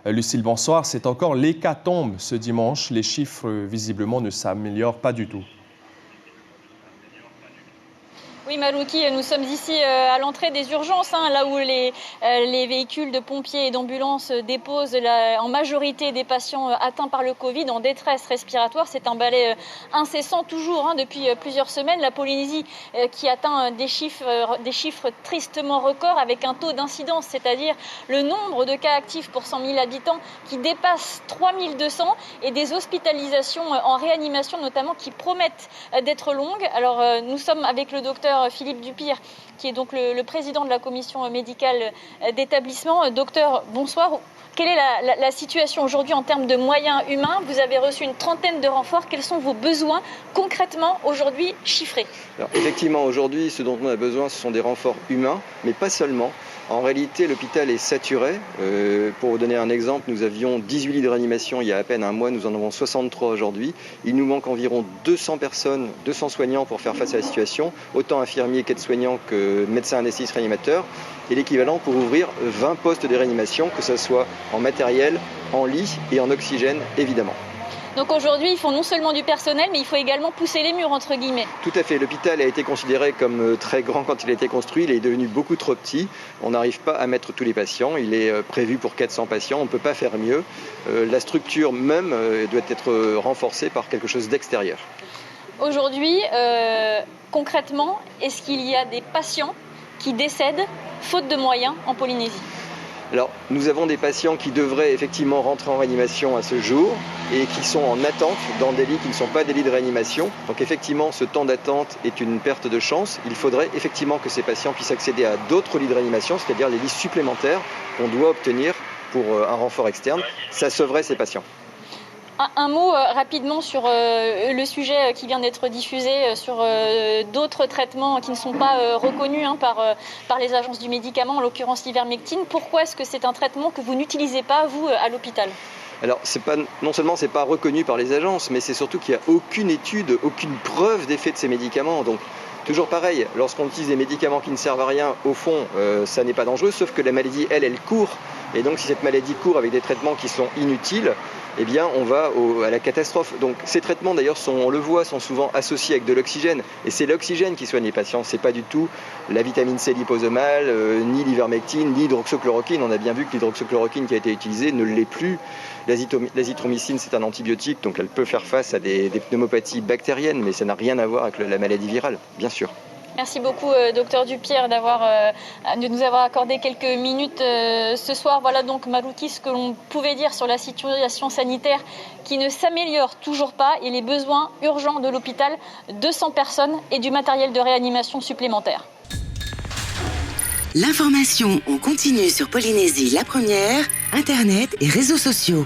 Lucille, bonsoir. C'est encore l'hécatombe ce dimanche. Les chiffres, visiblement, ne s'améliorent pas du tout. Oui, Malouki, nous sommes ici à l'entrée des urgences, là où les véhicules de pompiers et d'ambulances déposent en majorité des patients atteints par le Covid en détresse respiratoire. C'est un balai incessant toujours depuis plusieurs semaines. La Polynésie qui atteint des chiffres tristement records avec un taux d'incidence, c'est-à-dire le nombre de cas actifs pour 100 000 habitants qui dépasse 3200 et des hospitalisations en réanimation notamment qui promettent d'être longues. Alors nous sommes avec le docteur Philippe Dupire, qui est donc le président de la commission médicale d'établissement. Docteur, bonsoir. Quelle est la situation aujourd'hui en termes de moyens humains? Vous avez reçu une trentaine de renforts. Quels sont vos besoins concrètement aujourd'hui chiffrés? Alors, effectivement, aujourd'hui, ce dont on a besoin, ce sont des renforts humains, mais pas seulement. En réalité, l'hôpital est saturé. Pour vous donner un exemple, nous avions 18 lits de réanimation il y a à peine un mois, nous en avons 63 aujourd'hui. Il nous manque environ 200 personnes, 200 soignants pour faire face à la situation, autant infirmiers qu'aides-soignants que médecins anesthésistes réanimateurs, et l'équivalent pour ouvrir 20 postes de réanimation, que ce soit en matériel, en lit et en oxygène, évidemment. Donc aujourd'hui, il faut non seulement du personnel, mais il faut également pousser les murs, entre guillemets. Tout à fait. L'hôpital a été considéré comme très grand quand il a été construit. Il est devenu beaucoup trop petit. On n'arrive pas à mettre tous les patients. Il est prévu pour 400 patients. On ne peut pas faire mieux. La structure même doit être renforcée par quelque chose d'extérieur. Aujourd'hui, concrètement, est-ce qu'il y a des patients qui décèdent faute de moyens en Polynésie ? Alors, nous avons des patients qui devraient effectivement rentrer en réanimation à ce jour et qui sont en attente dans des lits qui ne sont pas des lits de réanimation. Donc effectivement, ce temps d'attente est une perte de chance. Il faudrait effectivement que ces patients puissent accéder à d'autres lits de réanimation, c'est-à-dire les lits supplémentaires qu'on doit obtenir pour un renfort externe. Ça sauverait ces patients. Un mot rapidement sur le sujet qui vient d'être diffusé, sur d'autres traitements qui ne sont pas reconnus par les agences du médicament, en l'occurrence l'ivermectine. Pourquoi est-ce que c'est un traitement que vous n'utilisez pas, vous, à l'hôpital ? Alors, non seulement c'est pas reconnu par les agences, mais c'est surtout qu'il n'y a aucune étude, aucune preuve d'effet de ces médicaments. Donc, toujours pareil, lorsqu'on utilise des médicaments qui ne servent à rien, au fond, ça n'est pas dangereux, sauf que la maladie, elle court. Et donc, si cette maladie court avec des traitements qui sont inutiles, eh bien, on va à la catastrophe. Donc, ces traitements, d'ailleurs, on le voit, sont souvent associés avec de l'oxygène. Et c'est l'oxygène qui soigne les patients. C'est pas du tout la vitamine C liposomale, ni l'ivermectine, ni l'hydroxychloroquine. On a bien vu que l'hydroxychloroquine qui a été utilisée ne l'est plus. L'azithromycine, c'est un antibiotique, donc elle peut faire face à des pneumopathies bactériennes, mais ça n'a rien à voir avec la maladie virale, bien sûr. Merci beaucoup, docteur Dupire, de nous avoir accordé quelques minutes ce soir. Voilà donc, Malouki, ce que l'on pouvait dire sur la situation sanitaire qui ne s'améliore toujours pas et les besoins urgents de l'hôpital, 200 personnes et du matériel de réanimation supplémentaire. L'information en continu sur Polynésie la première, Internet et réseaux sociaux.